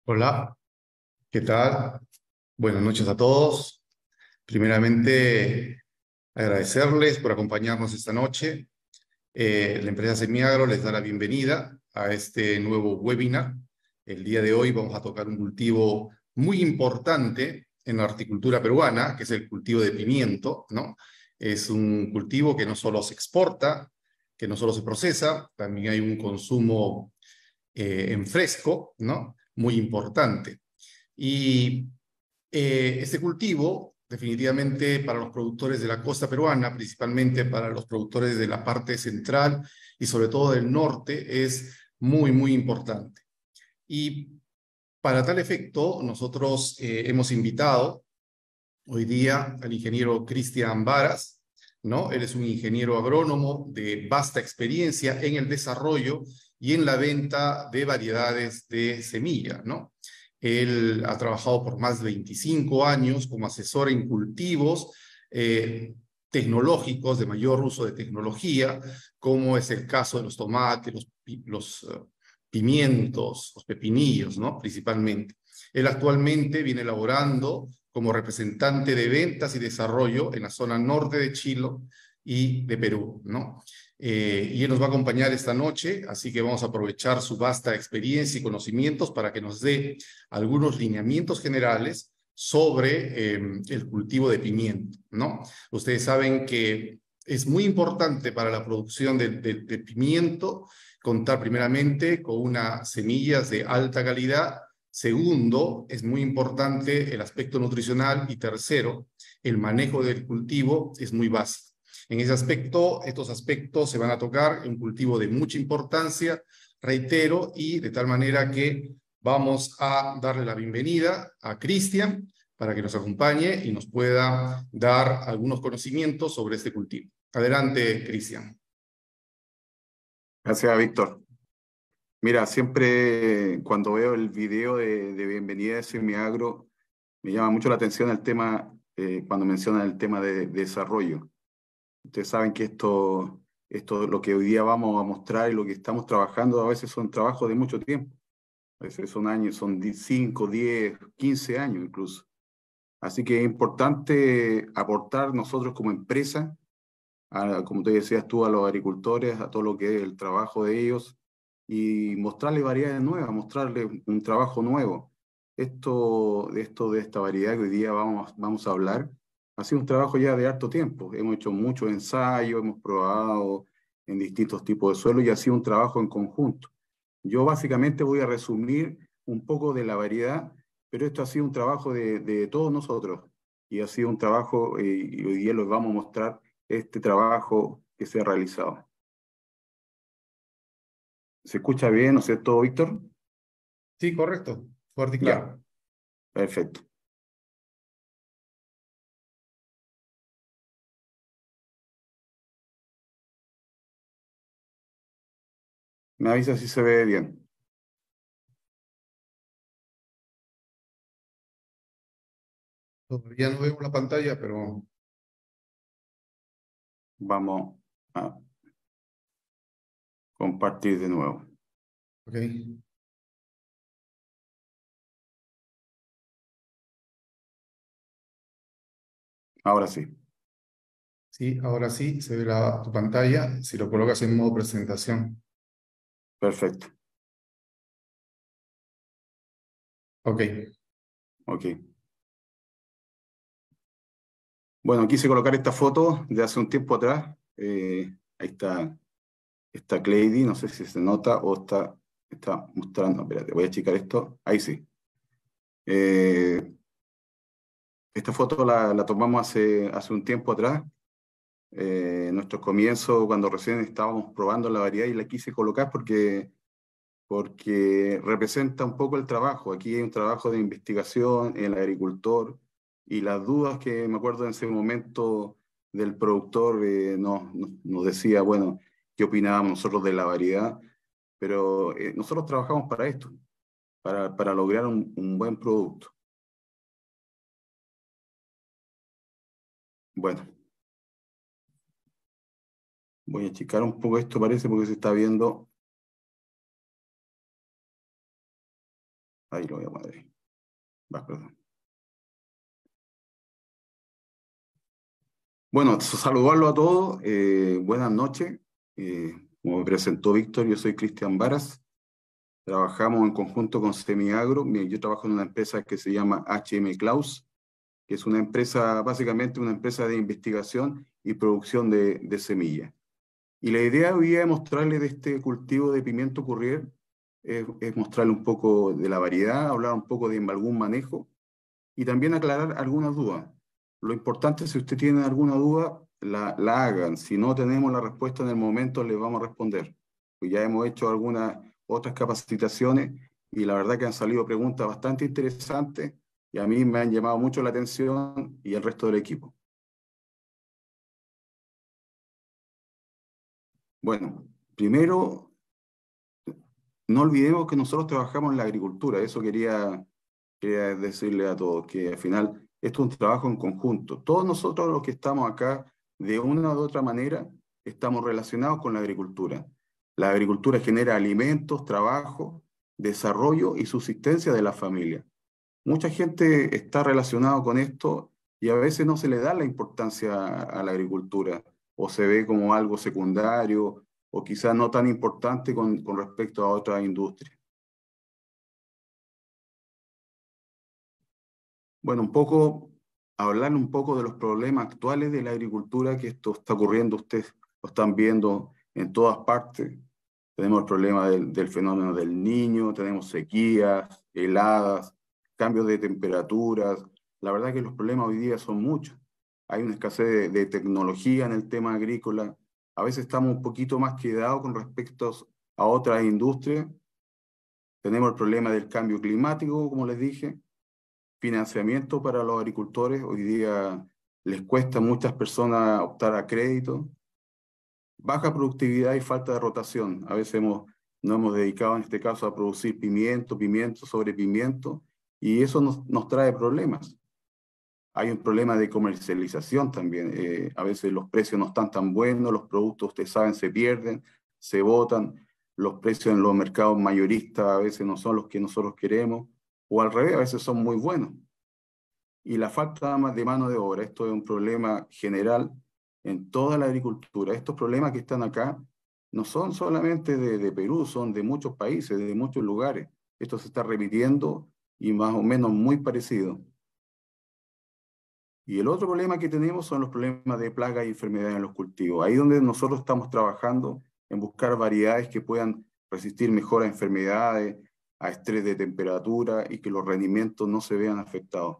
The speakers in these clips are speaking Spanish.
Hola, ¿qué tal? Buenas noches a todos. Primeramente, agradecerles por acompañarnos esta noche. La empresa Semiagro les da la bienvenida a este nuevo webinar. El día de hoy vamos a tocar un cultivo muy importante en la horticultura peruana, que es el cultivo de pimiento, ¿no? Es un cultivo que no solo se exporta, que no solo se procesa, también hay un consumo en fresco, ¿no? Muy importante. Y este cultivo, definitivamente para los productores de la costa peruana, principalmente para los productores de la parte central y sobre todo del norte, es muy, muy importante. Y para tal efecto, nosotros hemos invitado hoy día al ingeniero Cristian Varas, ¿no? Él es un ingeniero agrónomo de vasta experiencia en el desarrollo y en la venta de variedades de semilla, ¿no? Él ha trabajado por más de 25 años como asesor en cultivos tecnológicos, de mayor uso de tecnología, como es el caso de los tomates, los pimientos, los pepinillos, ¿no? Principalmente. Él actualmente viene elaborando como representante de ventas y desarrollo en la zona norte de Chile y de Perú, ¿no? Y él nos va a acompañar esta noche, así que vamos a aprovechar su vasta experiencia y conocimientos para que nos dé algunos lineamientos generales sobre el cultivo de pimiento, ¿no? Ustedes saben que es muy importante para la producción de pimiento contar primeramente con unas semillas de alta calidad. Segundo, es muy importante el aspecto nutricional. Y tercero, el manejo del cultivo es muy básico. En ese aspecto, estos aspectos se van a tocar en un cultivo de mucha importancia, reitero, y de tal manera que vamos a darle la bienvenida a Cristian para que nos acompañe y nos pueda dar algunos conocimientos sobre este cultivo. Adelante, Cristian. Gracias, Víctor. Mira, siempre cuando veo el video de bienvenida de Semiagro, me llama mucho la atención el tema, cuando mencionan el tema de desarrollo. Ustedes saben que esto, lo que hoy día vamos a mostrar y lo que estamos trabajando, a veces son trabajos de mucho tiempo. A veces son años, son 5, 10, 15 años incluso. Así que es importante aportar nosotros como empresa, como te decías tú, a los agricultores, a todo lo que es el trabajo de ellos y mostrarles variedades nuevas, mostrarles un trabajo nuevo. De esta variedad que hoy día vamos a hablar, ha sido un trabajo ya de harto tiempo. Hemos hecho muchos ensayos, hemos probado en distintos tipos de suelo y ha sido un trabajo en conjunto. Yo básicamente voy a resumir un poco de la variedad, pero esto ha sido un trabajo de todos nosotros y ha sido un trabajo, y hoy día les vamos a mostrar este trabajo que se ha realizado. ¿Se escucha bien, no es cierto, Víctor? Sí, correcto. Fuerte y Ya, claro. perfecto. Me avisa si se ve bien. Todavía no veo la pantalla, pero Vamos a compartir de nuevo. ok. Ahora sí, Sí, ahora sí se ve tu pantalla si lo colocas en modo presentación. perfecto. Ok, Ok. Bueno, quise colocar esta foto de hace un tiempo atrás. Ahí está Clady, no sé si se nota o está mostrando. Espérate, voy a checar esto. Ahí sí. Eh, Esta foto la tomamos hace un tiempo atrás, nuestros comienzos, cuando recién estábamos probando la variedad y la quise colocar porque representa un poco el trabajo. Aquí hay un trabajo de investigación, el agricultor, y las dudas que me acuerdo en ese momento del productor nos decía, bueno, qué opinábamos nosotros de la variedad, pero nosotros trabajamos para esto, para lograr un buen producto. Bueno, voy a checar un poco esto, parece, porque se está viendo. Ahí lo voy a poner ahí. Perdón. Bueno, saludarlo a todos. Buenas noches. Como me presentó Víctor, yo soy Cristian Varas. Trabajamos en conjunto con Semiagro. Yo trabajo en una empresa que se llama HM Klaus, que es una empresa, básicamente una empresa de investigación y producción de semillas. Y la idea hoy día de mostrarle de este cultivo de pimiento currier es mostrarle un poco de la variedad, hablar un poco de algún manejo y también aclarar algunas dudas. Lo importante es si usted tiene alguna duda, la hagan. Si no tenemos la respuesta en el momento, le vamos a responder. Pues ya hemos hecho algunas otras capacitaciones y la verdad que han salido preguntas bastante interesantes y a mí me han llamado mucho la atención y el resto del equipo. Bueno, primero, no olvidemos que nosotros trabajamos en la agricultura. Eso quería decirle a todos, que al final esto es un trabajo en conjunto. Todos nosotros los que estamos acá, de una u otra manera, estamos relacionados con la agricultura. La agricultura genera alimentos, trabajo, desarrollo y subsistencia de la familia. Mucha gente está relacionada con esto y a veces no se le da la importancia a la agricultura o se ve como algo secundario o quizás no tan importante con respecto a otras industrias. Bueno, hablar un poco de los problemas actuales de la agricultura, que esto está ocurriendo, ustedes lo están viendo en todas partes. Tenemos el problema del fenómeno del Niño, tenemos sequías, heladas, cambios de temperaturas. La verdad que los problemas hoy día son muchos. Hay una escasez de tecnología en el tema agrícola. A veces estamos un poquito más quedados con respecto a otras industrias. Tenemos el problema del cambio climático, como les dije. Financiamiento para los agricultores. Hoy día les cuesta a muchas personas optar a crédito. Baja productividad y falta de rotación. A veces nos hemos dedicado en este caso a producir pimiento, pimiento sobre pimiento, y eso nos trae problemas. Hay un problema de comercialización también. A veces los precios no están tan buenos, los productos, ustedes saben, se pierden, se botan. Los precios en los mercados mayoristas a veces no son los que nosotros queremos, o al revés, a veces son muy buenos. Y la falta de mano de obra, esto es un problema general en toda la agricultura. Estos problemas que están acá no son solamente de Perú, son de muchos países, de muchos lugares. Esto se está repitiendo y más o menos muy parecido. Y el otro problema que tenemos son los problemas de plagas y enfermedades en los cultivos. Ahí donde nosotros estamos trabajando en buscar variedades que puedan resistir mejor a enfermedades, a estrés de temperatura y que los rendimientos no se vean afectados.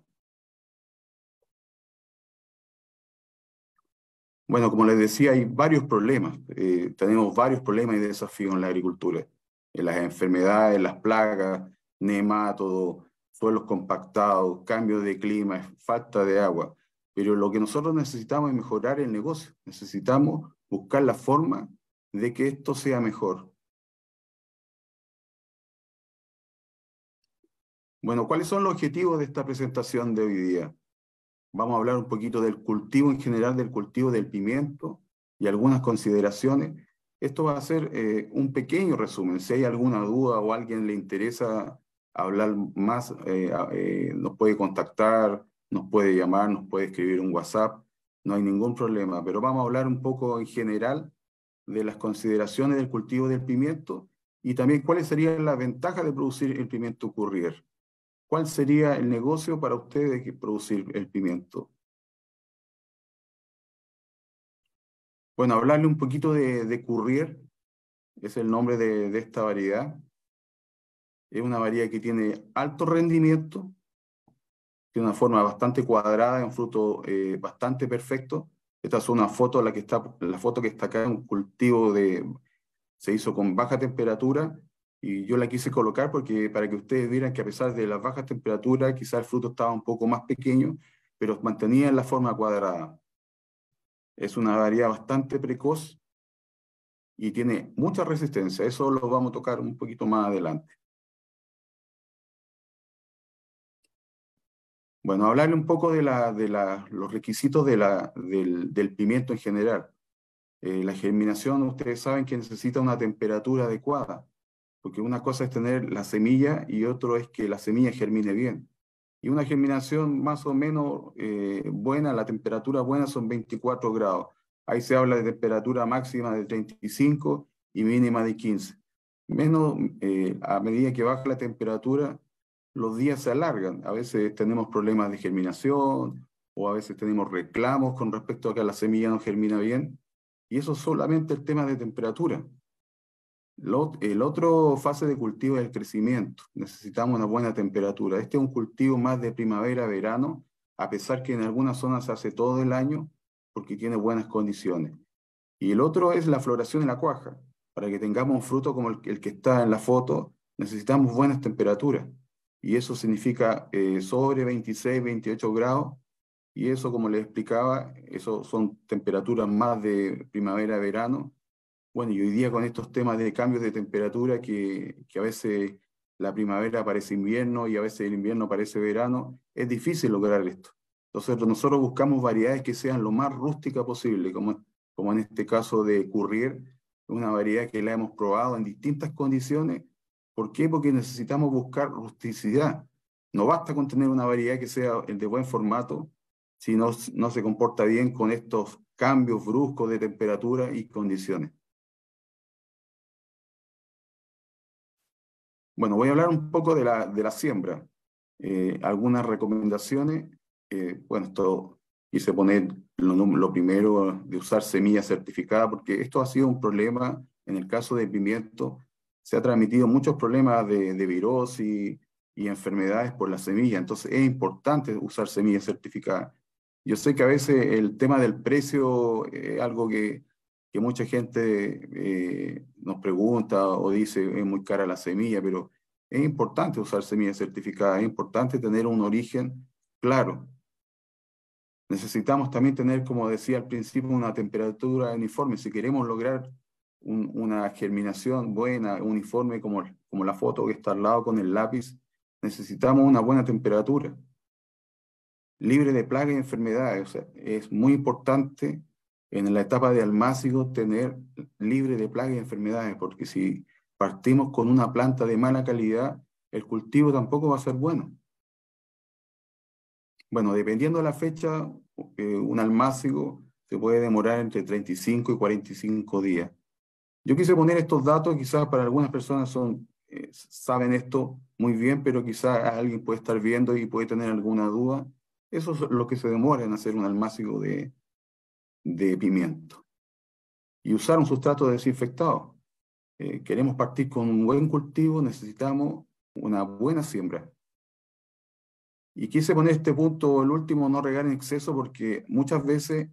Bueno, como les decía, hay varios problemas. Tenemos varios problemas y desafíos en la agricultura. En las enfermedades, las plagas, nematodos, suelos compactados, cambios de clima, falta de agua. Pero lo que nosotros necesitamos es mejorar el negocio. Necesitamos buscar la forma de que esto sea mejor. Bueno, ¿cuáles son los objetivos de esta presentación de hoy día? Vamos a hablar un poquito del cultivo en general, del cultivo del pimiento y algunas consideraciones. Esto va a ser un pequeño resumen. Si hay alguna duda o a alguien le interesa hablar más, nos puede contactar, nos puede llamar, nos puede escribir un WhatsApp, no hay ningún problema. Pero vamos a hablar un poco en general de las consideraciones del cultivo del pimiento y también cuáles serían las ventajas de producir el pimiento currier. ¿Cuál sería el negocio para ustedes que producir el pimiento? Bueno, hablarle un poquito de currier, es el nombre de esta variedad. Es una variedad que tiene alto rendimiento, tiene una forma bastante cuadrada, un fruto bastante perfecto. Esta es una foto, la foto que está acá, un cultivo se hizo con baja temperatura y yo la quise colocar porque para que ustedes vieran que a pesar de las bajas temperaturas, quizás el fruto estaba un poco más pequeño, pero mantenía la forma cuadrada. Es una variedad bastante precoz y tiene mucha resistencia. Eso lo vamos a tocar un poquito más adelante. Bueno, hablarle un poco de los requisitos del pimiento en general. La germinación, ustedes saben que necesita una temperatura adecuada. porque una cosa es tener la semilla y otro es que la semilla germine bien. Y una germinación más o menos buena, la temperatura buena son 24 grados. Ahí se habla de temperatura máxima de 35 y mínima de 15. Menos, a medida que baja la temperatura, los días se alargan. A veces tenemos problemas de germinación o a veces tenemos reclamos con respecto a que la semilla no germina bien. Y eso es solamente el tema de temperatura. El otro fase de cultivo es el crecimiento. Necesitamos una buena temperatura. Este es un cultivo más de primavera-verano, a pesar que en algunas zonas se hace todo el año porque tiene buenas condiciones. Y el otro es la floración en la cuaja. Para que tengamos un fruto como el que está en la foto, necesitamos buenas temperaturas. Y eso significa sobre 26, 28 grados. Y eso, como les explicaba, eso son temperaturas más de primavera-verano. Bueno, y hoy día con estos temas de cambios de temperatura, que a veces la primavera parece invierno y a veces el invierno parece verano, es difícil lograr esto. Entonces nosotros buscamos variedades que sean lo más rústicas posible, como en este caso de Currier, una variedad que la hemos probado en distintas condiciones. ¿Por qué? Porque necesitamos buscar rusticidad. No basta con tener una variedad que sea de buen formato, si no se comporta bien con estos cambios bruscos de temperatura y condiciones. Bueno, voy a hablar un poco de la siembra. Algunas recomendaciones. Bueno, esto quise poner lo primero de usar semilla certificada, porque esto ha sido un problema en el caso del pimiento. Se ha transmitido muchos problemas de virosis y enfermedades por la semilla. Entonces es importante usar semilla certificada. Yo sé que a veces el tema del precio es algo que mucha gente nos pregunta o dice es muy cara la semilla, pero es importante usar semillas certificadas, es importante tener un origen claro. Necesitamos también tener, como decía al principio, una temperatura uniforme. Si queremos lograr una germinación buena, uniforme, como la foto que está al lado con el lápiz, necesitamos una buena temperatura, libre de plagas y enfermedades. O sea, es muy importante en la etapa de almácigo tener libre de plagas y enfermedades, porque si partimos con una planta de mala calidad, el cultivo tampoco va a ser bueno. Bueno, dependiendo de la fecha, un almácigo se puede demorar entre 35 y 45 días. Yo quise poner estos datos, quizás para algunas personas saben esto muy bien, pero quizás alguien puede estar viendo y puede tener alguna duda. Eso es lo que se demora en hacer un almácigo de pimiento. Y usar un sustrato desinfectado. Queremos partir con un buen cultivo, necesitamos una buena siembra. Y quise poner este punto, el último, no regar en exceso, porque muchas veces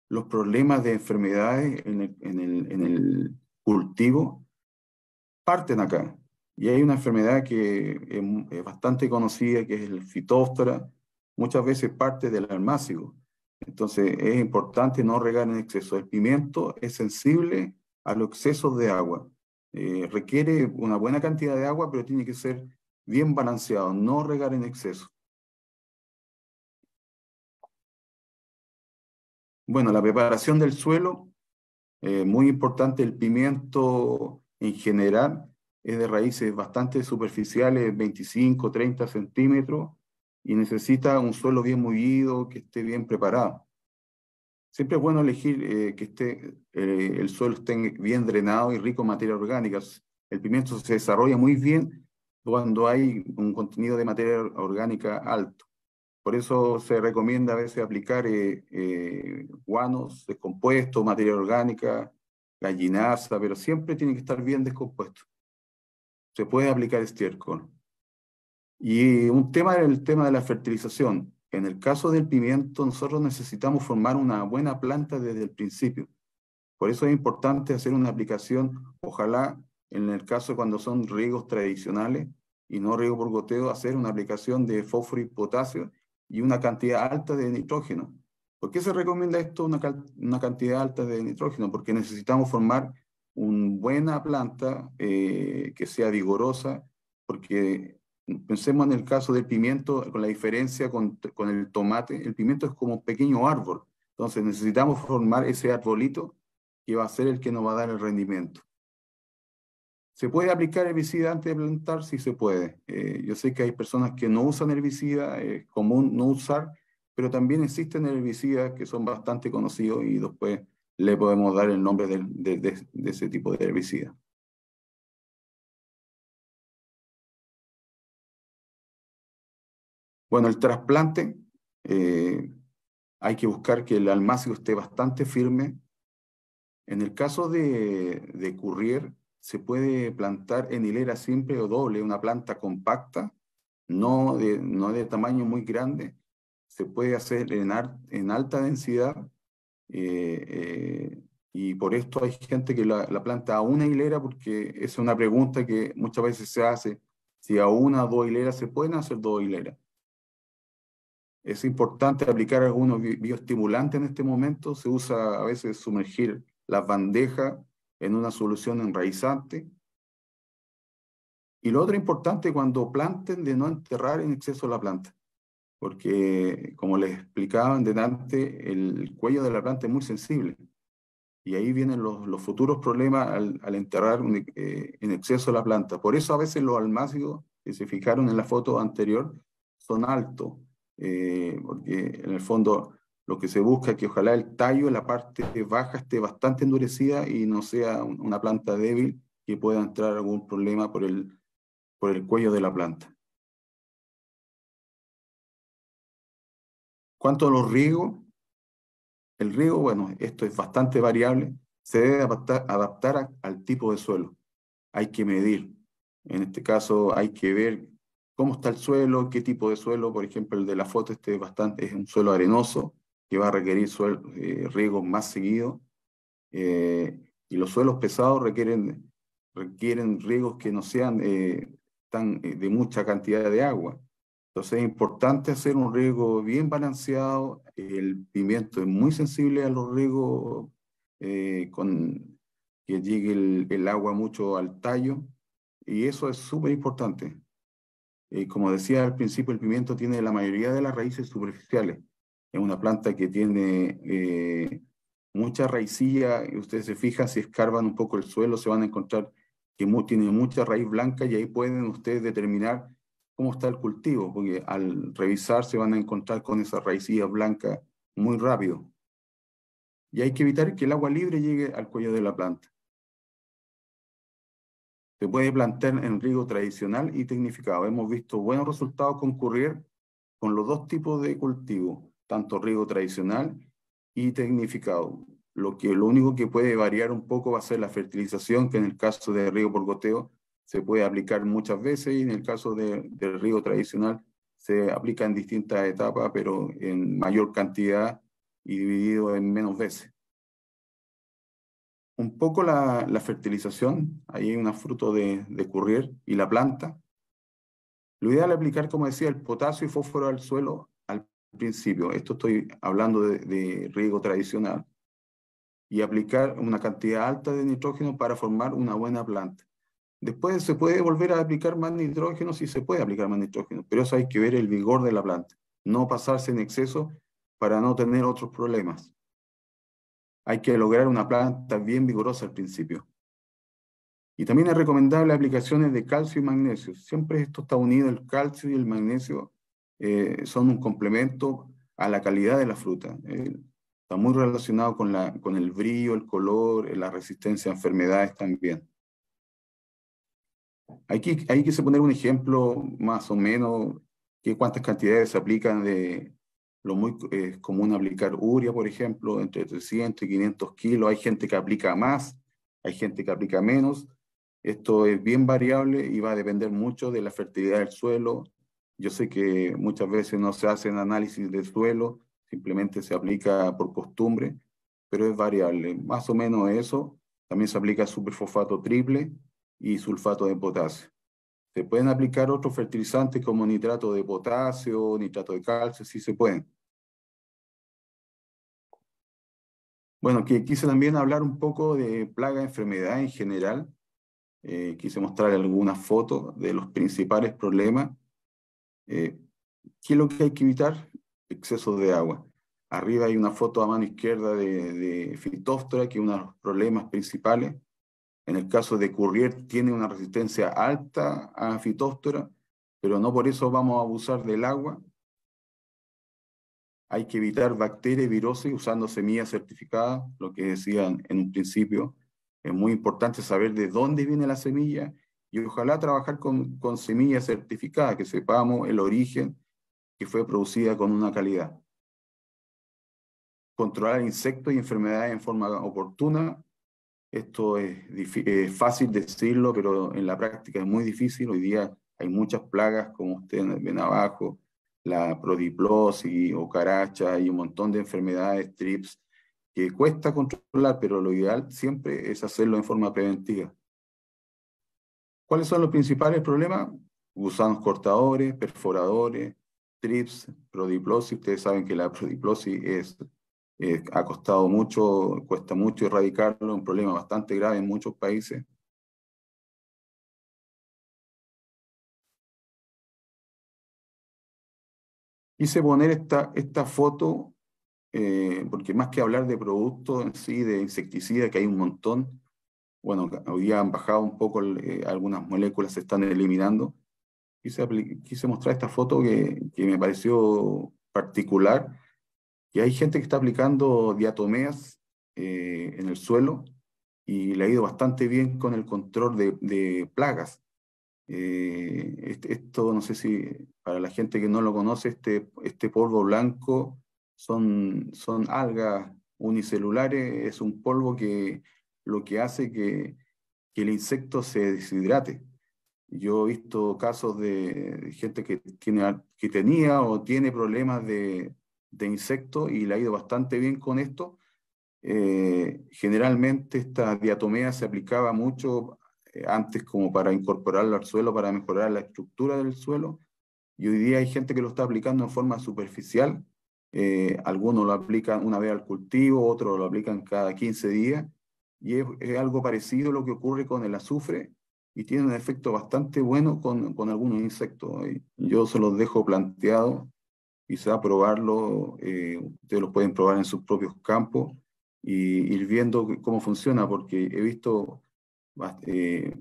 los problemas de enfermedades en el cultivo parten acá. Y hay una enfermedad que es bastante conocida, que es el fitóftora, muchas veces parte del almácigo. Entonces es importante no regar en exceso. El pimiento es sensible a los excesos de agua. Requiere una buena cantidad de agua, pero tiene que ser bien balanceado, no regar en exceso. Bueno, la preparación del suelo, muy importante. El pimiento en general es de raíces bastante superficiales, 25, 30 centímetros, y necesita un suelo bien mullido, que esté bien preparado. Siempre es bueno elegir el suelo esté bien drenado y rico en materia orgánica. El pimiento se desarrolla muy bien cuando hay un contenido de materia orgánica alto. Por eso se recomienda a veces aplicar guanos descompuestos, materia orgánica, gallinaza, pero siempre tiene que estar bien descompuesto. Se puede aplicar estiércol. Y un tema es el tema de la fertilización. En el caso del pimiento, nosotros necesitamos formar una buena planta desde el principio. Por eso es importante hacer una aplicación, ojalá en el caso cuando son riegos tradicionales y no riego por goteo, hacer una aplicación de fósforo y potasio y una cantidad alta de nitrógeno. ¿Por qué se recomienda esto, una cantidad alta de nitrógeno? Porque necesitamos formar una buena planta que sea vigorosa, porque pensemos en el caso del pimiento, con la diferencia con el tomate, el pimiento es como un pequeño árbol. Entonces necesitamos formar ese arbolito que va a ser el que nos va a dar el rendimiento. ¿Se puede aplicar herbicida antes de plantar? Sí se puede. Yo sé que hay personas que no usan herbicida, es común no usar, pero también existen herbicidas que son bastante conocidos y después le podemos dar el nombre de ese tipo de herbicida. Bueno, el trasplante, hay que buscar que el almácigo esté bastante firme. En el caso de Currier, se puede plantar en hilera simple o doble, una planta compacta, no de tamaño muy grande. Se puede hacer en alta densidad, eh, eh, y por esto hay gente que la planta a una hilera, porque es una pregunta que muchas veces se hace, si a una o dos hileras se pueden hacer dos hileras. Es importante aplicar algunos bioestimulantes en este momento. Se usa a veces sumergir las bandejas en una solución enraizante. Y lo otro importante, cuando planten, de no enterrar en exceso la planta, porque como les explicaba delante, el cuello de la planta es muy sensible. Y ahí vienen los futuros problemas al enterrar en exceso la planta. Por eso a veces los almácigos, que se fijaron en la foto anterior, son altos, porque en el fondo lo que se busca es que ojalá el tallo en la parte baja esté bastante endurecida y no sea una planta débil que pueda entrar algún problema por el cuello de la planta. Cuanto a los riegos, el riego, bueno, esto es bastante variable, se debe adaptar al tipo de suelo. Hay que medir. En este caso hay que ver cómo está el suelo, qué tipo de suelo. Por ejemplo, el de la foto es un suelo arenoso que va a requerir riegos más seguidos. Y los suelos pesados requieren riegos que no sean de mucha cantidad de agua. Entonces es importante hacer un riego bien balanceado. El pimiento es muy sensible a los riegos con que llegue el agua mucho al tallo, y eso es súper importante. Como decía al principio, el pimiento tiene la mayoría de las raíces superficiales. Es una planta que tiene mucha raicilla, y ustedes se fijan, si escarban un poco el suelo, se van a encontrar que tiene mucha raíz blanca, y ahí pueden ustedes determinar cómo está el cultivo, porque al revisar se van a encontrar con esa raicilla blanca muy rápido. Y hay que evitar que el agua libre llegue al cuello de la planta. Se puede plantar en riego tradicional y tecnificado. Hemos visto buenos resultados concurrir con los dos tipos de cultivo, tanto riego tradicional y tecnificado. Lo único que puede variar un poco va a ser la fertilización, que en el caso de riego por goteo se puede aplicar muchas veces, y en el caso del riego tradicional se aplica en distintas etapas, pero en mayor cantidad y dividido en menos veces. Un poco la fertilización, ahí hay un fruto de Currier, y la planta. Lo ideal es aplicar, como decía, el potasio y fósforo al suelo al principio. Esto estoy hablando de riego tradicional. Y aplicar una cantidad alta de nitrógeno para formar una buena planta. Después se puede volver a aplicar más nitrógeno, si se puede aplicar más nitrógeno, pero eso hay que ver el vigor de la planta. No pasarse en exceso para no tener otros problemas. Hay que lograr una planta bien vigorosa al principio. Y también es recomendable aplicaciones de calcio y magnesio. Siempre esto está unido, el calcio y el magnesio son un complemento a la calidad de la fruta. Está muy relacionado con el brillo, el color, la resistencia a enfermedades también. Hay que poner un ejemplo más o menos, que cuántas cantidades se aplican de lo muy común aplicar urea, por ejemplo, entre 300 y 500 kilos. Hay gente que aplica más, hay gente que aplica menos. Esto es bien variable y va a depender mucho de la fertilidad del suelo. Yo sé que muchas veces no se hacen análisis del suelo, simplemente se aplica por costumbre, pero es variable. Más o menos eso. También se aplica superfosfato triple y sulfato de potasio. Se pueden aplicar otros fertilizantes como nitrato de potasio, nitrato de calcio, sí se pueden. Bueno, que quise también hablar un poco de plaga de enfermedad en general. Quise mostrar algunas fotos de los principales problemas. ¿Qué es lo que hay que evitar? Exceso de agua. Arriba hay una foto a mano izquierda de Phytophthora, que es uno de los problemas principales. En el caso de Currier tiene una resistencia alta a Phytophthora, pero no por eso vamos a abusar del agua. Hay que evitar bacterias y virosis usando semillas certificadas, lo que decían en un principio. Es muy importante saber de dónde viene la semilla y ojalá trabajar con semillas certificadas, que sepamos el origen que fue producida con una calidad. Controlar insectos y enfermedades en forma oportuna. Esto es fácil decirlo, pero en la práctica es muy difícil. Hoy día hay muchas plagas, como ustedes ven abajo, la prodiplosis o caracha y un montón de enfermedades, trips, que cuesta controlar, pero lo ideal siempre es hacerlo en forma preventiva. ¿Cuáles son los principales problemas? Gusanos cortadores, perforadores, trips, prodiplosis. Ustedes saben que la prodiplosis ha costado mucho, cuesta mucho erradicarlo, un problema bastante grave en muchos países. Quise poner esta foto porque más que hablar de productos en sí, de insecticidas, que hay un montón, bueno, hoy día han bajado un poco, algunas moléculas se están eliminando. Quise mostrar esta foto que me pareció particular, que hay gente que está aplicando diatomeas en el suelo y le ha ido bastante bien con el control de plagas. Esto, no sé si para la gente que no lo conoce, este polvo blanco son algas unicelulares, es un polvo que lo que hace que el insecto se deshidrate. Yo he visto casos de gente que tenía o tiene problemas de insectos y le ha ido bastante bien con esto. Generalmente esta diatomea se aplicaba mucho antes como para incorporarlo al suelo, para mejorar la estructura del suelo, y hoy día hay gente que lo está aplicando en forma superficial. Algunos lo aplican una vez al cultivo, otros lo aplican cada 15 días, y es algo parecido a lo que ocurre con el azufre, y tiene un efecto bastante bueno con algunos insectos. Yo se los dejo planteados, quizá probarlo, ustedes lo pueden probar en sus propios campos y ir viendo cómo funciona, porque he visto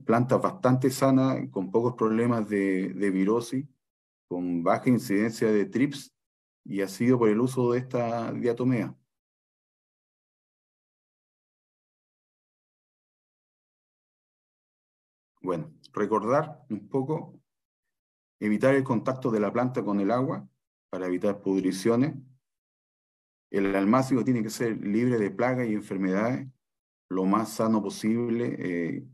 plantas bastante sanas, con pocos problemas de virosis, con baja incidencia de trips, y ha sido por el uso de esta diatomea. Bueno, recordar un poco, evitar el contacto de la planta con el agua para evitar pudriciones. El almácigo tiene que ser libre de plagas y enfermedades, lo más sano posible,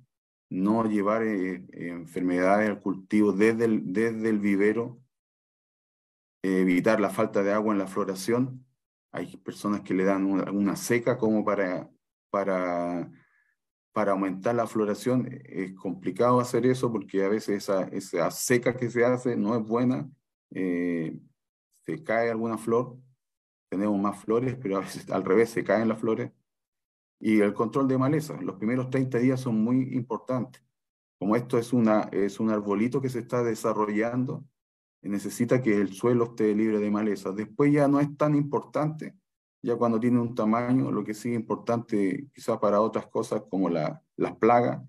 no llevar enfermedades al cultivo desde el vivero, evitar la falta de agua en la floración. Hay personas que le dan una seca como para, para aumentar la floración. Es complicado hacer eso porque a veces esa seca que se hace no es buena, se cae alguna flor, tenemos más flores, pero a veces al revés se caen las flores. Y el control de maleza, los primeros 30 días son muy importantes. Como esto es un arbolito que se está desarrollando, necesita que el suelo esté libre de maleza. Después ya no es tan importante, ya cuando tiene un tamaño, lo que sí es importante quizás para otras cosas como las plagas.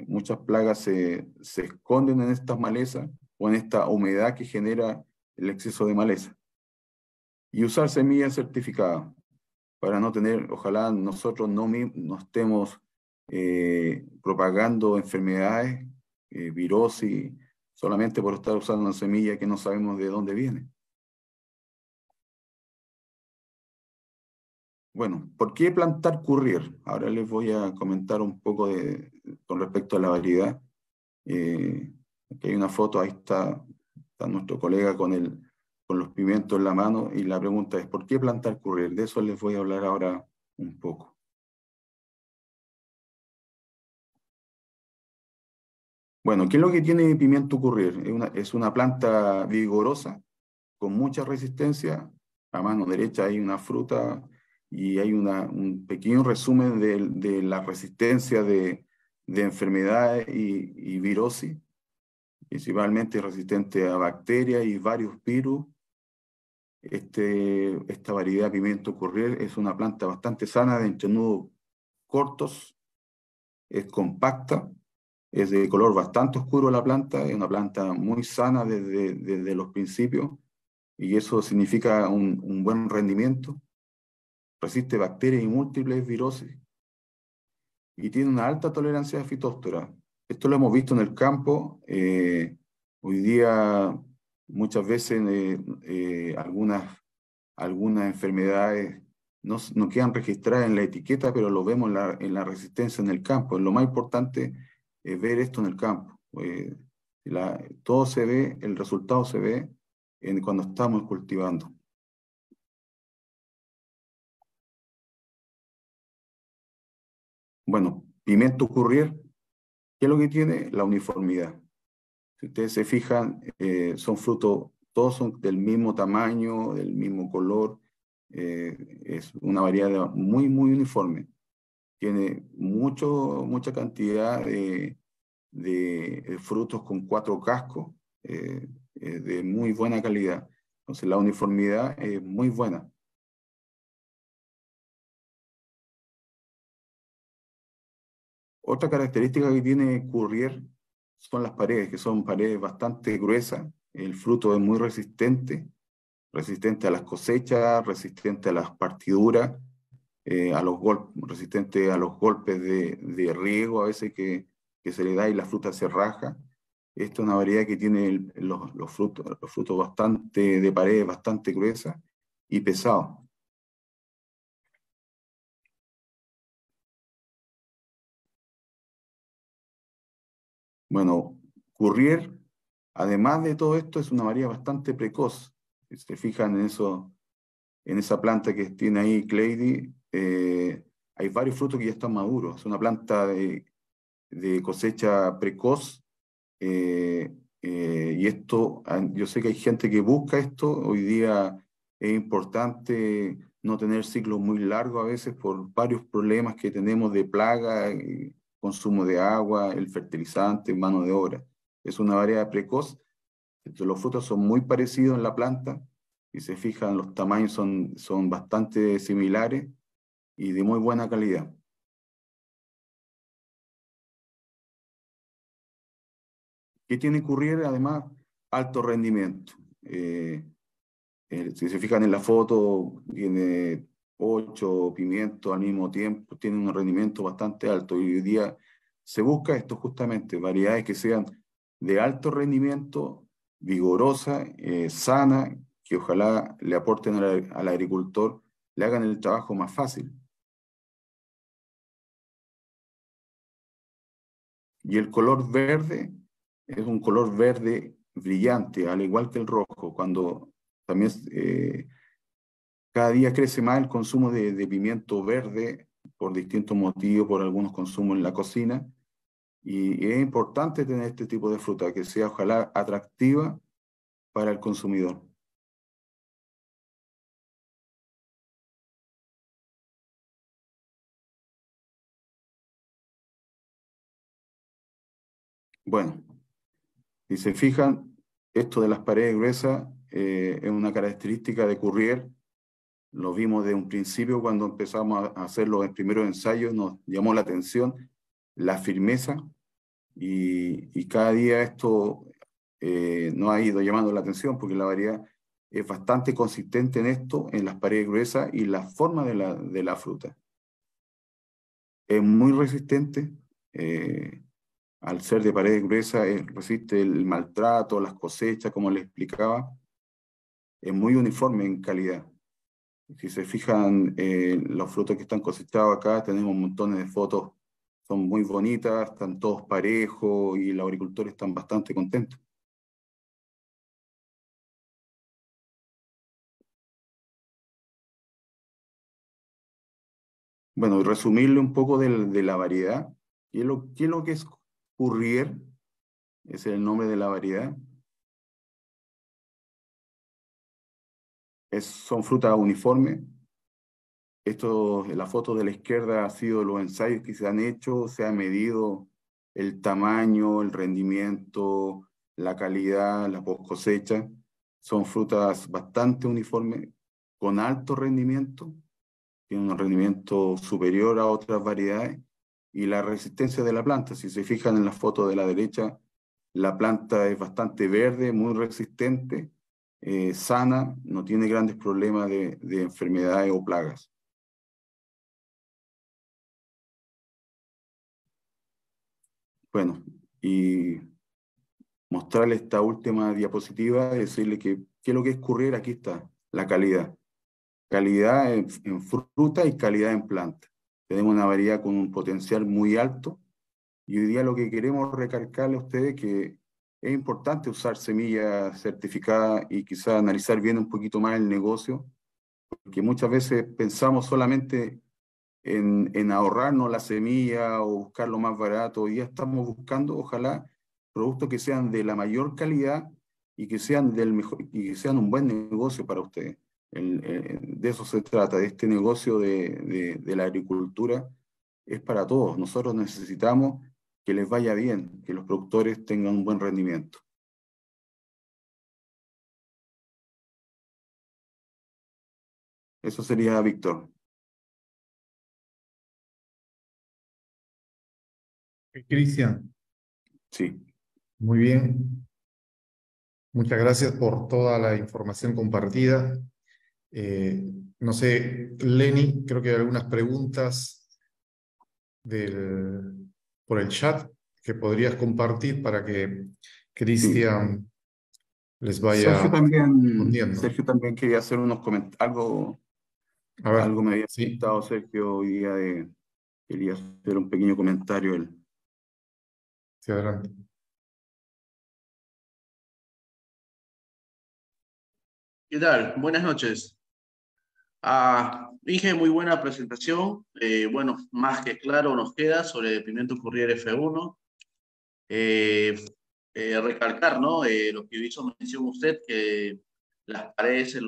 Muchas plagas se esconden en estas malezas o en esta humedad que genera el exceso de maleza. Y usar semillas certificadas para no tener, ojalá nosotros no estemos propagando enfermedades, virosis, solamente por estar usando una semilla que no sabemos de dónde viene. Bueno, ¿por qué plantar Currier? Ahora les voy a comentar un poco con respecto a la variedad. Aquí hay una foto, ahí está nuestro colega con los pimientos en la mano, y la pregunta es, ¿por qué plantar Currier? De eso les voy a hablar ahora un poco. Bueno, ¿qué es lo que tiene pimiento Currier? Es una planta vigorosa, con mucha resistencia. A mano derecha hay una fruta y hay un pequeño resumen de la resistencia de enfermedades y virosis, principalmente resistente a bacterias y varios virus. Esta variedad pimiento Currier es una planta bastante sana, de entrenudos cortos, es compacta, es de color bastante oscuro la planta, es una planta muy sana desde los principios, y eso significa un buen rendimiento, resiste bacterias y múltiples virosis, y tiene una alta tolerancia a fitóstora. Esto lo hemos visto en el campo. Hoy día muchas veces algunas enfermedades no quedan registradas en la etiqueta, pero lo vemos en la resistencia en el campo. Lo más importante es ver esto en el campo. Todo se ve, el resultado se ve cuando estamos cultivando. Bueno, pimiento currier, ¿qué es lo que tiene? La uniformidad. Si ustedes se fijan, son frutos, todos son del mismo tamaño, del mismo color. Es una variedad muy, muy uniforme. Tiene mucha cantidad de frutos con 4 cascos, de muy buena calidad. Entonces la uniformidad es muy buena. Otra característica que tiene Currier son las paredes, que son paredes bastante gruesas. El fruto es muy resistente a las cosechas, resistente a las partiduras, resistente a los golpes de riego a veces que se le da y la fruta se raja. Esta es una variedad que tiene los frutos bastante de paredes bastante gruesas y pesados. Bueno, Currier, además de todo esto, es una variedad bastante precoz. Si se fijan en esa planta que tiene ahí Clady, hay varios frutos que ya están maduros. Es una planta de cosecha precoz, y esto, yo sé que hay gente que busca esto. Hoy día es importante no tener ciclos muy largos a veces por varios problemas que tenemos de plaga, consumo de agua, el fertilizante, mano de obra. Es una variedad precoz. Los frutos son muy parecidos en la planta. Si se fijan, los tamaños son bastante similares y de muy buena calidad. ¿Qué tiene Currier? Además, alto rendimiento. Si se fijan en la foto, tiene 8 pimientos al mismo tiempo, tiene un rendimiento bastante alto. Y hoy día se busca esto justamente, variedades que sean de alto rendimiento, vigorosa, sana, que ojalá le aporten al agricultor, le hagan el trabajo más fácil. Y el color verde es un color verde brillante, al igual que el rojo, cuando también cada día crece más el consumo de pimiento verde por distintos motivos, por algunos consumos en la cocina, y es importante tener este tipo de fruta que sea ojalá atractiva para el consumidor. Bueno, si se fijan, esto de las paredes gruesas es una característica de Currier. Lo vimos de un principio cuando empezamos a hacer los primeros ensayos, nos llamó la atención la firmeza, y cada día esto nos ha ido llamando la atención porque la variedad es bastante consistente en esto, en las paredes gruesas y la forma de la fruta. Es muy resistente, al ser de paredes gruesas, resiste el maltrato, las cosechas, como les explicaba, es muy uniforme en calidad. Si se fijan, los frutos que están cosechados acá, tenemos montones de fotos, son muy bonitas, están todos parejos y los agricultores están bastante contentos. Bueno, y resumirle un poco de la variedad. ¿Qué es lo que es Currier? Ese es el nombre de la variedad. Son frutas uniformes. La foto de la izquierda ha sido los ensayos que se han hecho, se ha medido el tamaño, el rendimiento, la calidad, la post cosecha. Son frutas bastante uniformes, con alto rendimiento, tienen un rendimiento superior a otras variedades, y la resistencia de la planta. Si se fijan en la foto de la derecha, la planta es bastante verde, muy resistente, sana, no tiene grandes problemas de enfermedades o plagas. Bueno, y mostrarle esta última diapositiva, decirle que qué es lo que es Courrier, aquí está, la calidad. Calidad en fruta y calidad en planta. Tenemos una variedad con un potencial muy alto y hoy día lo que queremos recalcarle a ustedes que es importante usar semillas certificadas y quizás analizar bien un poquito más el negocio, porque muchas veces pensamos solamente en ahorrarnos la semilla o buscar lo más barato. Hoy día estamos buscando, ojalá, productos que sean de la mayor calidad y que sean, del mejor, y que sean un buen negocio para ustedes. De eso se trata, de este negocio de la agricultura, es para todos. Nosotros necesitamos que les vaya bien, que los productores tengan un buen rendimiento. Eso sería, Víctor. Cristian, Sí, muy bien. Muchas gracias por toda la información compartida. Eh, no sé, Lenny, creo que hay algunas preguntas por el chat que podrías compartir para que sí. Cristian les vaya respondiendo. Sergio también quería hacer unos comentarios, A ver, algo me había sí, comentado Sergio hoy día quería hacer un pequeño comentario él. sí, adelante. ¿Qué tal? Buenas noches. Dije muy buena presentación. Bueno, más que claro nos queda sobre el pimiento Courrier F1. Eh, Recalcar, ¿no? Lo que hizo mención usted, que las paredes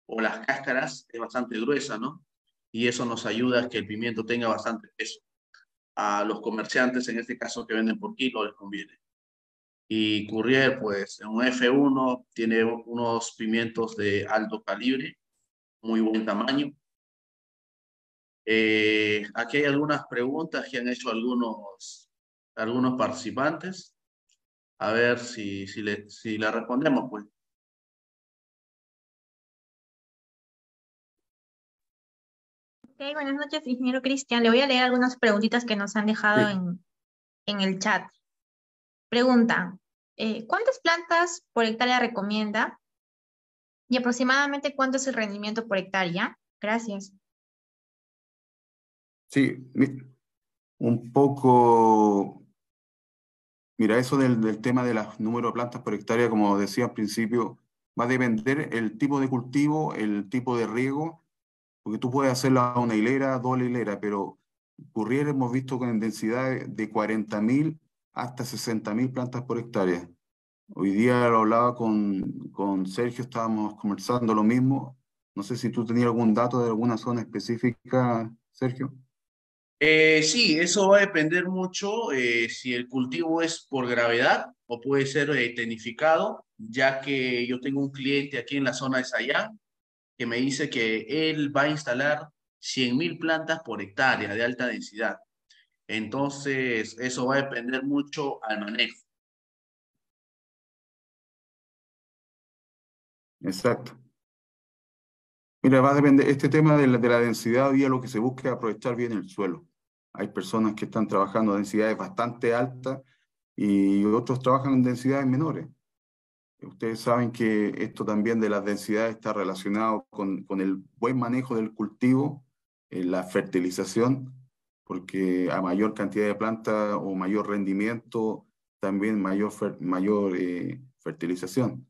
o las cáscaras es bastante gruesa, ¿no? Y eso nos ayuda a que el pimiento tenga bastante peso. A los comerciantes, en este caso que venden por kilo, les conviene. Y Courrier, pues, en un F1 tiene unos pimientos de alto calibre, muy buen tamaño. Aquí hay algunas preguntas que han hecho algunos participantes. A ver si le respondemos, pues. Ok, buenas noches, ingeniero Cristian. Le voy a leer algunas preguntitas que nos han dejado Sí, en el chat. Preguntan, ¿cuántas plantas por hectárea recomienda? Y aproximadamente, ¿cuánto es el rendimiento por hectárea? Gracias. sí, un poco, mira, eso del tema de los números de plantas por hectárea, como decía al principio, va a depender el tipo de cultivo, el tipo de riego, porque tú puedes hacerla a una hilera, doble hilera, pero Courrier hemos visto con densidades de 40.000 hasta 60.000 plantas por hectárea. Hoy día lo hablaba con Sergio, estábamos conversando lo mismo. No sé si tú tenías algún dato de alguna zona específica, Sergio. Sí, eso va a depender mucho si el cultivo es por gravedad o puede ser tecnificado, ya que yo tengo un cliente aquí en la zona de Sayán que me dice que él va a instalar 100.000 plantas por hectárea de alta densidad. Entonces, eso va a depender mucho al manejo. Exacto. Mira, va a depender, este tema de la densidad, hoy día lo que se busca es aprovechar bien el suelo. Hay personas que están trabajando a densidades bastante altas y otros trabajan en densidades menores. Ustedes saben que esto también de las densidades está relacionado con el buen manejo del cultivo, la fertilización, porque a mayor cantidad de plantas o mayor rendimiento, también mayor fertilización.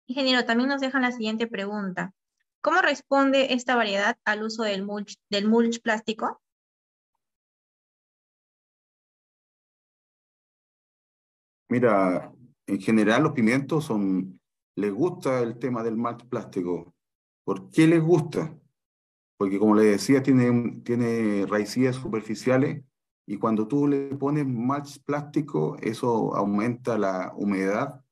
Ingeniero, también nos dejan la siguiente pregunta. ¿Cómo responde esta variedad al uso del mulch plástico? Mira, en general los pimientos les gusta el tema del mulch plástico. ¿Por qué les gusta? Porque como le decía, tiene raicillas superficiales y cuando tú le pones mulch plástico, eso aumenta la humedad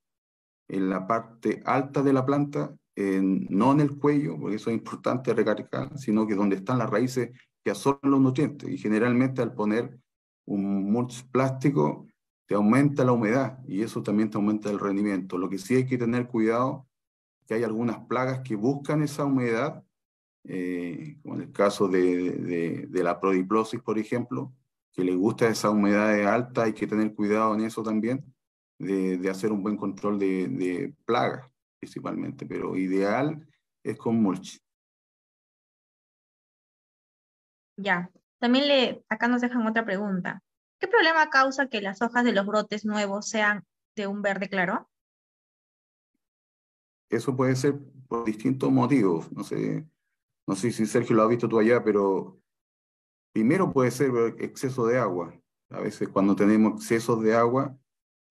en la parte alta de la planta, no en el cuello, porque eso es importante recargar, sino que donde están las raíces que absorben los nutrientes. Y generalmente al poner un mulch plástico, te aumenta la humedad y eso también te aumenta el rendimiento. Lo que sí hay que tener cuidado, que hay algunas plagas que buscan esa humedad, como en el caso de la prodiplosis, por ejemplo, que le gusta esa humedad alta, hay que tener cuidado en eso también, de hacer un buen control de plagas principalmente, pero ideal es con mulch. Ya. También acá nos dejan otra pregunta. ¿Qué problema causa que las hojas de los brotes nuevos sean de un verde claro? Eso puede ser por distintos motivos. No sé si Sergio lo ha visto tú allá, pero primero puede ser exceso de agua. A veces cuando tenemos excesos de agua,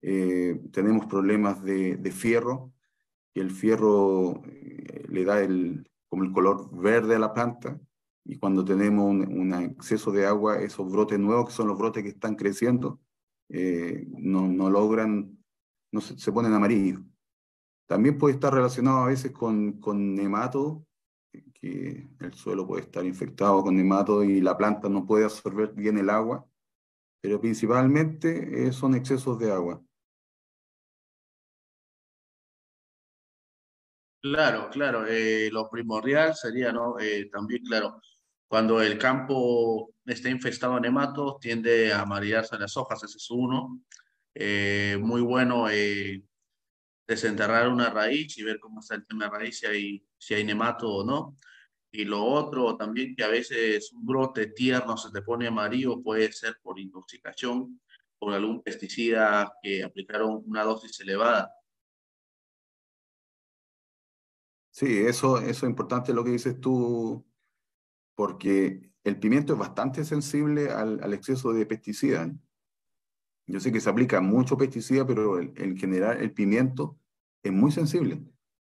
tenemos problemas de fierro, y el fierro le da como el color verde a la planta, y cuando tenemos un exceso de agua, esos brotes nuevos, que son los brotes que están creciendo, no logran, no se ponen amarillos. También puede estar relacionado a veces con nemato, que el suelo puede estar infectado con nemato y la planta no puede absorber bien el agua, pero principalmente son excesos de agua. Claro, claro. Lo primordial sería, ¿no? También, claro, cuando el campo está infestado de nematos, tiende a amarillarse las hojas, ese es uno. Muy bueno desenterrar una raíz y ver cómo está el tema de raíz, si hay nemato o no. Y lo otro también, que a veces un brote tierno se te pone amarillo, puede ser por intoxicación, por algún pesticida que aplicaron una dosis elevada. Sí, eso es importante lo que dices tú, porque el pimiento es bastante sensible al exceso de pesticidas. Yo sé que se aplica mucho pesticida, pero en general el pimiento es muy sensible.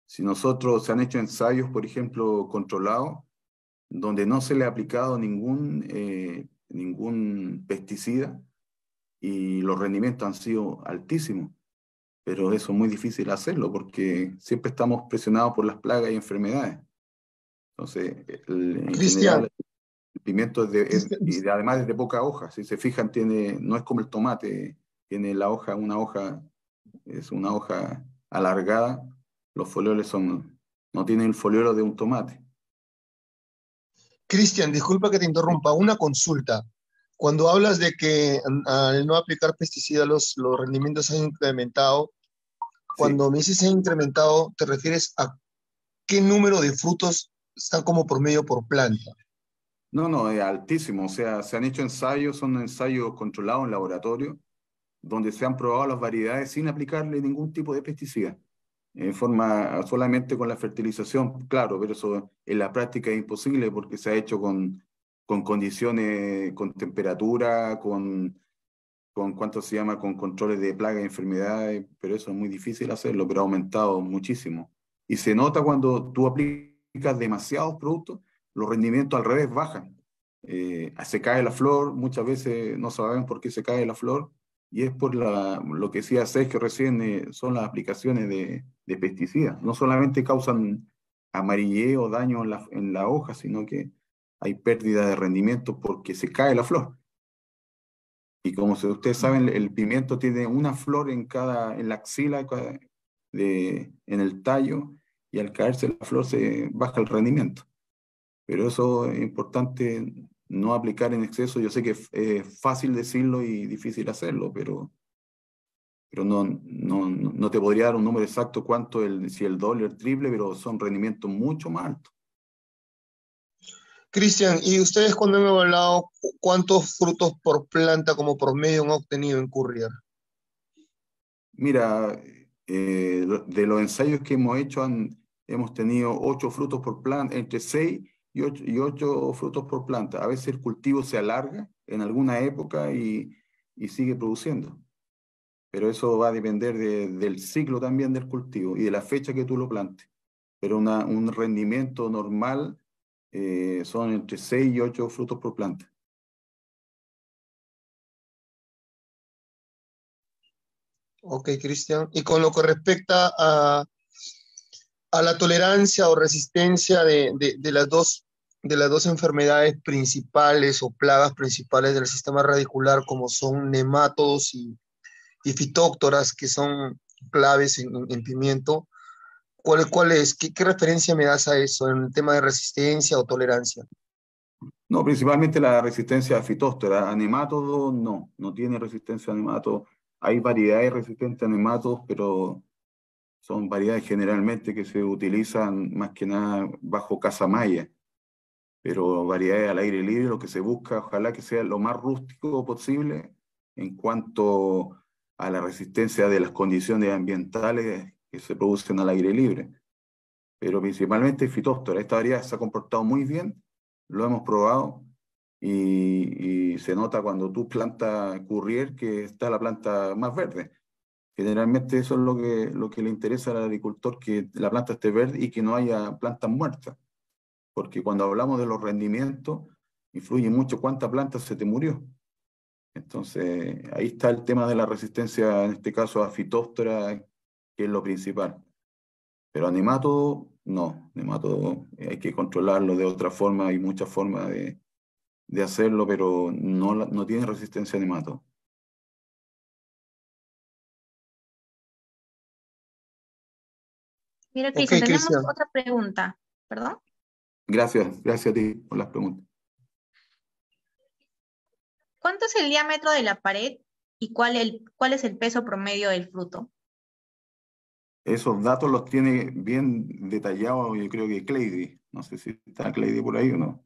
Si nosotros se han hecho ensayos, por ejemplo, controlados, donde no se le ha aplicado ningún pesticida y los rendimientos han sido altísimos, pero eso es muy difícil hacerlo porque siempre estamos presionados por las plagas y enfermedades. Entonces, en Cristian, general, el pimiento y además es de poca hoja. Si se fijan, no es como el tomate, tiene la hoja, es una hoja alargada. Los foliolos no tienen el foliolo de un tomate. Cristian, disculpa que te interrumpa, una consulta. Cuando hablas de que al no aplicar pesticidas los rendimientos se han incrementado, Sí, cuando me dices se han incrementado, ¿te refieres a qué número de frutos están como promedio por planta? no, es altísimo. O sea, se han hecho ensayos, son ensayos controlados en laboratorio, donde se han probado las variedades sin aplicarle ningún tipo de pesticida. En forma solamente con la fertilización, claro, pero eso en la práctica es imposible porque se ha hecho con condiciones, con temperatura, con cuánto se llama, con controles de plagas y enfermedades, pero eso es muy difícil hacerlo, pero ha aumentado muchísimo. Y se nota cuando tú aplicas demasiados productos, los rendimientos al revés bajan. Se cae la flor, muchas veces no sabemos por qué se cae la flor, y es por lo que decía Sergio recién, son las aplicaciones de pesticidas. No solamente causan amarilleo o daño en la hoja, sino que hay pérdida de rendimiento porque se cae la flor. Y como ustedes saben, el pimiento tiene una flor en la axila, en el tallo, y al caerse la flor se baja el rendimiento. Pero eso es importante no aplicar en exceso. Yo sé que es fácil decirlo y difícil hacerlo, pero no te podría dar un número exacto si el doble o el triple, pero son rendimientos mucho más altos. Cristian, ¿y ustedes cuando han evaluado cuántos frutos por planta como promedio han obtenido en Courier? Mira, de los ensayos que hemos hecho, hemos tenido 8 frutos por planta, entre 6 y 8 frutos por planta. A veces el cultivo se alarga en alguna época y sigue produciendo, pero eso va a depender del ciclo también del cultivo y de la fecha que tú lo plantes. Pero un rendimiento normal son entre 6 y 8 frutos por planta. Ok, Cristian. Y con lo que respecta a la tolerancia o resistencia de las dos enfermedades principales o plagas principales del sistema radicular, como son nemátodos y fitóctoras, que son claves en pimiento. ¿Cuál es? ¿Qué referencia me das a eso en el tema de resistencia o tolerancia? No, principalmente la resistencia a fitóstora. A nematodos no tiene resistencia a nematodos. Hay variedades resistentes a nematodos, pero son variedades generalmente que se utilizan más que nada bajo casamalla. Pero variedades al aire libre, lo que se busca, ojalá que sea lo más rústico posible en cuanto a la resistencia de las condiciones ambientales que se producen al aire libre. Pero principalmente fitóstora. Esta variedad se ha comportado muy bien, lo hemos probado, y se nota cuando tú plantas Courrier que está la planta más verde. Generalmente eso es lo que le interesa al agricultor, que la planta esté verde y que no haya plantas muertas. Porque cuando hablamos de los rendimientos, influye mucho cuánta planta se te murió. Entonces, ahí está el tema de la resistencia, en este caso a fitóstora, que es lo principal. Pero a nemátodo, no. Nemátodo hay que controlarlo de otra forma, hay muchas formas de hacerlo, pero no tiene resistencia a nemátodo. Mira, Ok, Cristian, tenemos Cristian. otra pregunta. ¿Perdón? Gracias a ti por las preguntas. ¿Cuánto es el diámetro de la pared y cuál es el peso promedio del fruto? Esos datos los tiene bien detallados, yo creo que Cleidy. No sé si está Cleidy por ahí o no.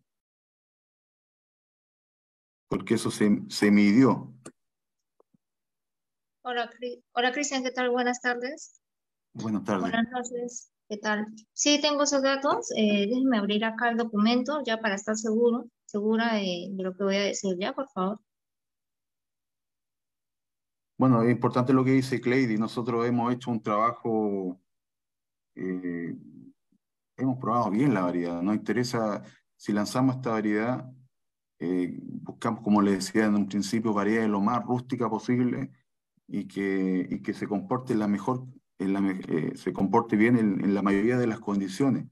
Porque eso se midió. Hola, Cristian, ¿qué tal? Buenas tardes. Buenas tardes. Buenas noches, ¿qué tal? Sí, tengo esos datos. Déjenme abrir acá el documento ya para estar segura de lo que voy a decir ya, por favor. Bueno, es importante lo que dice Cleidy. Nosotros hemos hecho un trabajo, eh, hemos probado bien la variedad. Nos interesa, si lanzamos esta variedad, buscamos, como les decía en un principio, variedades lo más rústica posible y que se comporte se comporte bien en la mayoría de las condiciones.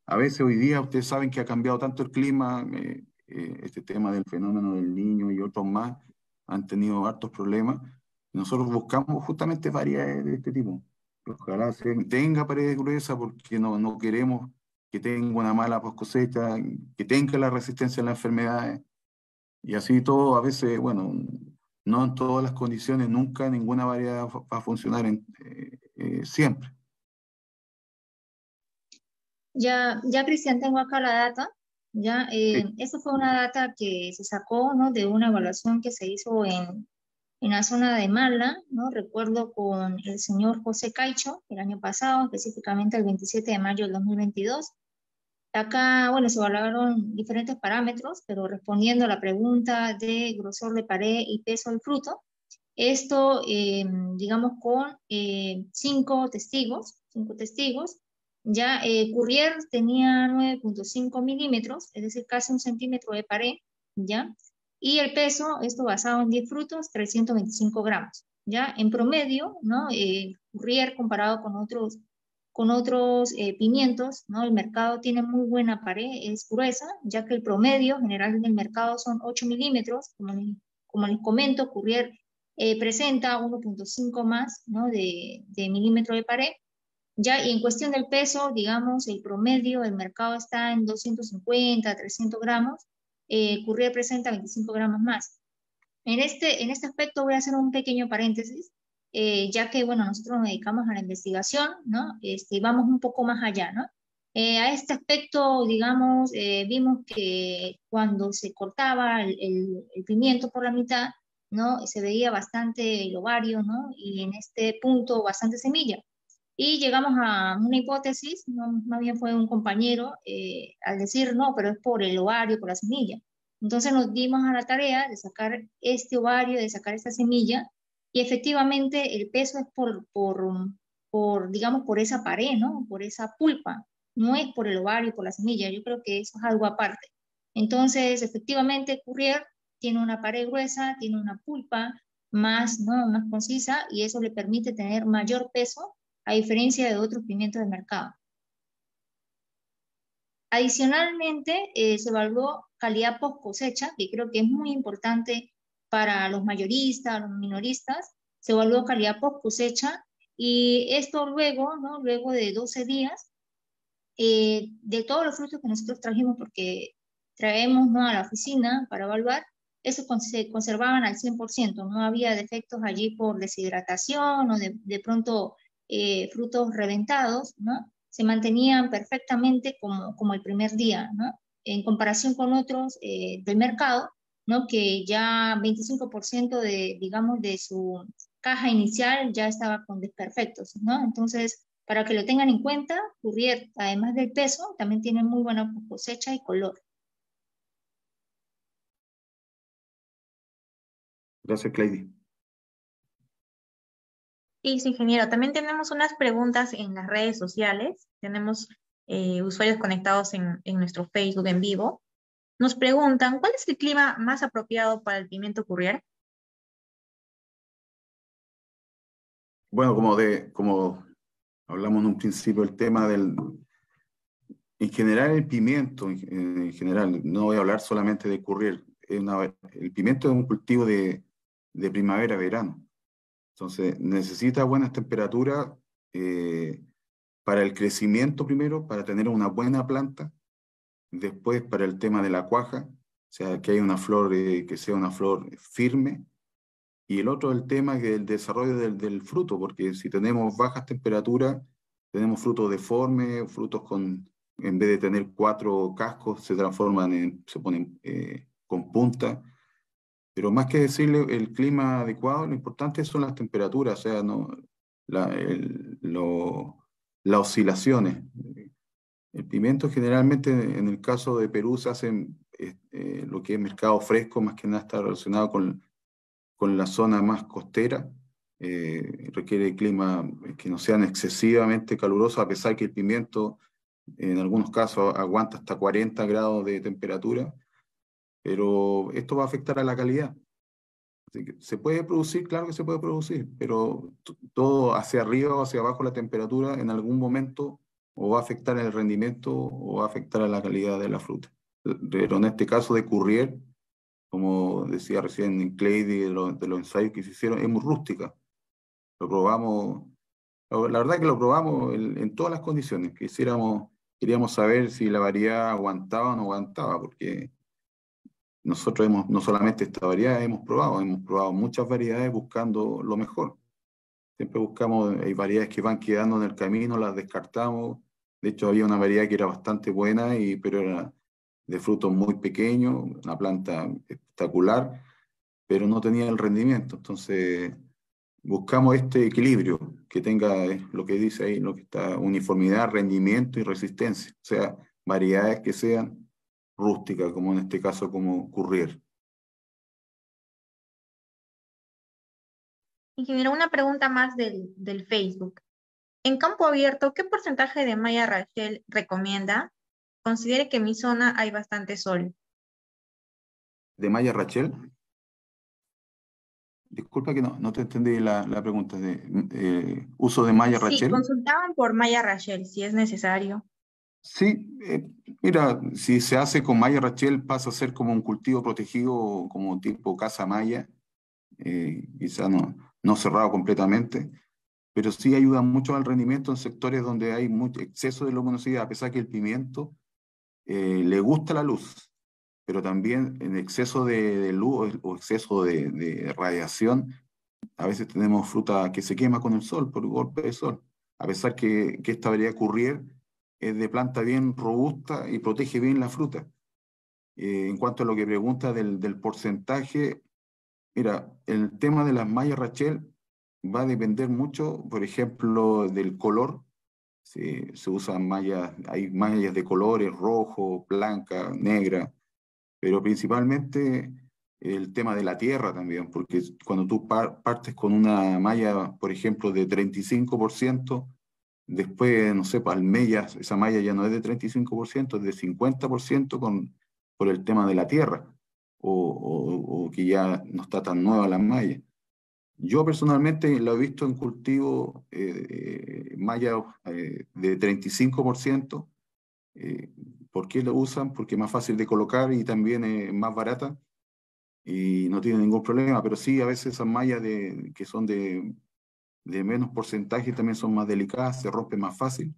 A veces hoy día ustedes saben que ha cambiado tanto el clima, este tema del fenómeno del Niño y otros más han tenido hartos problemas. Nosotros buscamos justamente variedades de este tipo. Ojalá tenga paredes gruesas, porque no queremos que tenga una mala post cosecha, que tenga la resistencia a las enfermedades. Y así todo, a veces, bueno, no en todas las condiciones, nunca ninguna variedad va a funcionar siempre. Ya, Cristian, tengo acá la data. Ya, Sí. esta fue una data que se sacó, ¿no? De una evaluación que se hizo en la zona de Mala, ¿no? Recuerdo con el señor José Caicho el año pasado, específicamente el 27 de mayo del 2022. Acá, bueno, se evaluaron diferentes parámetros, pero respondiendo a la pregunta de grosor de pared y peso del fruto, esto, digamos, con cinco testigos, ya Courrier tenía 9.5 milímetros, es decir, casi un centímetro de pared, ¿ya? Y el peso, esto basado en 10 frutos, 325 gramos, ¿ya? En promedio, ¿no? Courrier comparado con otros pimientos, ¿no? El mercado tiene muy buena pared, es gruesa, ya que el promedio general del mercado son 8 milímetros, como les comento, Courrier presenta 1.5 más, ¿no? de milímetro de pared. Ya, y en cuestión del peso, digamos, el promedio del mercado está en 250, 300 gramos. Courrier presenta 25 gramos más. En este aspecto voy a hacer un pequeño paréntesis, ya que, bueno, nosotros nos dedicamos a la investigación, ¿no? Y vamos un poco más allá, ¿no? A este aspecto, digamos, vimos que cuando se cortaba el pimiento por la mitad, ¿no? Se veía bastante el ovario, ¿no? Y en este punto bastante semilla. Y llegamos a una hipótesis, ¿no? Más bien fue un compañero, al decir, no, pero es por el ovario, por la semilla. Entonces nos dimos a la tarea de sacar este ovario, de sacar esta semilla, y efectivamente el peso es digamos, por esa pared, ¿no? Por esa pulpa, no es por el ovario, por la semilla, yo creo que eso es algo aparte. Entonces, efectivamente, Courrier tiene una pared gruesa, tiene una pulpa más, ¿no? Más concisa, y eso le permite tener mayor peso, a diferencia de otros pimientos del mercado. Adicionalmente, se evaluó calidad post cosecha, que creo que es muy importante para los mayoristas, los minoristas. Se evaluó calidad post cosecha y esto luego, ¿no? Luego de 12 días, de todos los frutos que nosotros trajimos, porque traemos, ¿no?, a la oficina para evaluar, esos se conservaban al 100%, no había defectos allí por deshidratación o de pronto frutos reventados, ¿no? Se mantenían perfectamente como el primer día, ¿no? En comparación con otros del mercado, ¿no?, que ya 25% de, digamos, de su caja inicial ya estaba con desperfectos, ¿no? Entonces, para que lo tengan en cuenta, Courrier, además del peso, también tiene muy buena cosecha y color. Gracias, Clady. Sí, sí, ingeniero. También tenemos unas preguntas en las redes sociales. Tenemos usuarios conectados en nuestro Facebook en vivo. Nos preguntan, ¿cuál es el clima más apropiado para el pimiento Courrier? Bueno, como hablamos en un principio, el tema en general el pimiento, en general, no voy a hablar solamente de Courrier, el pimiento es un cultivo de primavera-verano. Entonces, necesita buenas temperaturas para el crecimiento primero, para tener una buena planta, después para el tema de la cuaja, o sea, que haya una flor, que sea una flor firme, y el otro el tema es el desarrollo del fruto, porque si tenemos bajas temperaturas, tenemos frutos deformes, frutos en vez de tener 4 cascos, se ponen con punta. Pero más que decirle el clima adecuado, lo importante son las temperaturas, o sea, no, las oscilaciones. El pimiento generalmente, en el caso de Perú, se hacen lo que es mercado fresco, más que nada está relacionado con la zona más costera. Requiere clima que no sean excesivamente calurosos, a pesar que el pimiento en algunos casos aguanta hasta 40 grados de temperatura, pero esto va a afectar a la calidad. Así que se puede producir, claro que se puede producir, pero todo hacia arriba o hacia abajo la temperatura en algún momento o va a afectar el rendimiento o va a afectar a la calidad de la fruta. Pero en este caso de Courrier, como decía recién en Clady, de los ensayos que se hicieron, es muy rústica. Lo probamos, la verdad que lo probamos en todas las condiciones. Queríamos saber si la variedad aguantaba o no aguantaba, porque nosotros no solamente esta variedad hemos probado muchas variedades buscando lo mejor. Siempre buscamos, hay variedades que van quedando en el camino, las descartamos. De hecho, había una variedad que era bastante buena, pero era de frutos muy pequeños, una planta espectacular, pero no tenía el rendimiento. Entonces, buscamos este equilibrio, que tenga lo que dice ahí, lo que está, uniformidad, rendimiento y resistencia. O sea, variedades que sean rústicas, como en este caso, como Courrier. Ingeniero, una pregunta más del Facebook. En campo abierto, ¿qué porcentaje de malla Rachel recomienda? Considere que en mi zona hay bastante sol. ¿De Maya Rachel? Disculpa que no te entendí la pregunta. ¿Uso de Maya Sí, Rachel? consultaban por malla Rachel, si es necesario. Sí, mira, si se hace con Maya Rachel pasa a ser como un cultivo protegido, como tipo casa maya, quizá no cerrado completamente, pero sí ayuda mucho al rendimiento en sectores donde hay mucho exceso de luminosidad, a pesar que el pimiento le gusta la luz, pero también en exceso de luz o exceso de radiación, a veces tenemos fruta que se quema con el sol, por golpe de sol, a pesar que esta variedad Courrier es de planta bien robusta y protege bien la fruta. En cuanto a lo que pregunta del porcentaje, mira, el tema de las mallas Rachel va a depender mucho, por ejemplo, del color. Se usan mallas, hay mallas de colores, rojo, blanca, negra, pero principalmente el tema de la tierra también, porque cuando tú partes con una malla, por ejemplo, de 35%, después, no sé, palmellas, esa malla ya no es de 35%, es de 50% por el tema de la tierra, o que ya no está tan nueva la malla. Yo personalmente lo he visto en cultivo malla de 35%, ¿Por qué lo usan? Porque es más fácil de colocar y también es más barata y no tiene ningún problema, pero sí a veces esas mallas que son de menos porcentaje también son más delicadas, se rompen más fácil,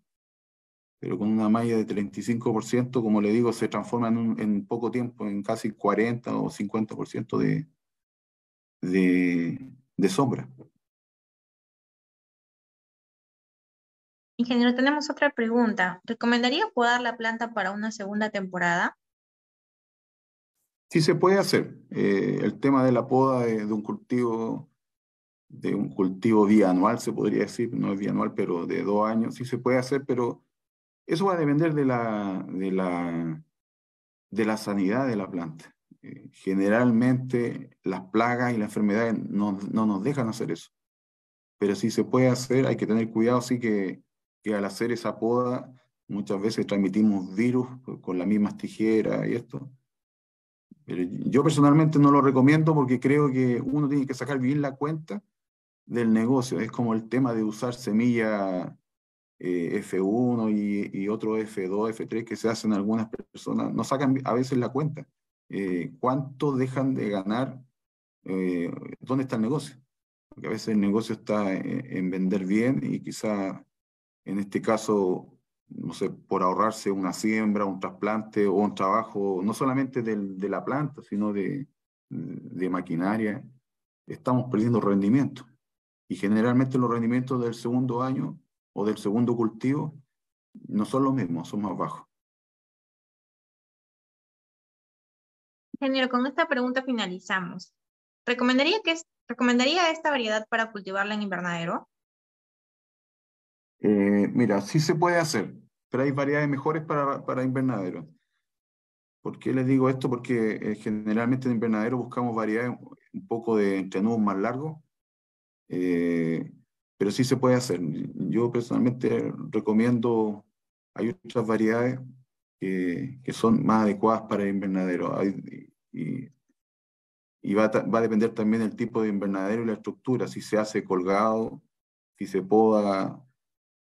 pero con una malla de 35%, como le digo, se transforma en poco tiempo, en casi 40 o 50% de sombra. Ingeniero, tenemos otra pregunta. ¿Recomendaría podar la planta para una segunda temporada? Sí se puede hacer. El tema de la poda de un cultivo bianual, se podría decir, no es bianual, pero de 2 años, sí se puede hacer, pero eso va a depender de la sanidad de la planta. Generalmente las plagas y las enfermedades no nos dejan hacer eso, pero sí se puede hacer, hay que tener cuidado, sí que al hacer esa poda muchas veces transmitimos virus con las mismas tijeras y esto. Pero yo personalmente no lo recomiendo porque creo que uno tiene que sacar bien la cuenta del negocio. Es como el tema de usar semilla F1 y otro F2, F3 que se hacen algunas personas, no sacan a veces la cuenta. ¿Cuánto dejan de ganar? ¿Dónde está el negocio? Porque a veces el negocio está en vender bien y quizá en este caso, no sé, por ahorrarse una siembra, un trasplante o un trabajo, no solamente de la planta, sino de maquinaria, estamos perdiendo rendimiento. Y generalmente los rendimientos del segundo año o del segundo cultivo no son los mismos, son más bajos. Ingeniero, con esta pregunta finalizamos. ¿Recomendaría esta variedad para cultivarla en invernadero? Mira, sí se puede hacer, pero hay variedades mejores para invernadero. ¿Por qué les digo esto? Porque generalmente en invernadero buscamos variedades un poco de entrenudos más largos, pero sí se puede hacer. Yo personalmente recomiendo, hay otras variedades que son más adecuadas para el invernadero. Y va a depender también del tipo de invernadero y la estructura, si se hace colgado, si se poda,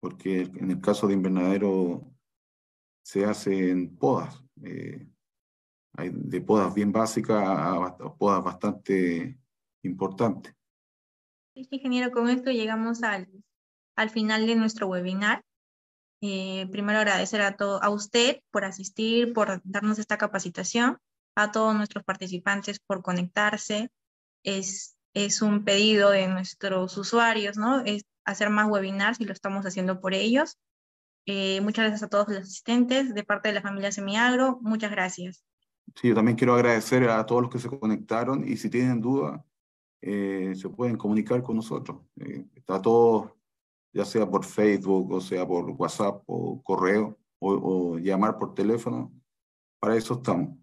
porque en el caso de invernadero se hacen podas. Hay de podas bien básicas a podas bastante importantes. Sí, ingeniero, con esto llegamos al final de nuestro webinar. Primero agradecer a usted por asistir, por darnos esta capacitación, a todos nuestros participantes por conectarse. Es un pedido de nuestros usuarios, ¿no? Es hacer más webinars y lo estamos haciendo por ellos. Muchas gracias a todos los asistentes de parte de la familia Semiagro. Muchas gracias. Sí, yo también quiero agradecer a todos los que se conectaron y si tienen dudas, se pueden comunicar con nosotros. Está todo, ya sea por Facebook, o sea por WhatsApp o correo, o llamar por teléfono. Para eso estamos.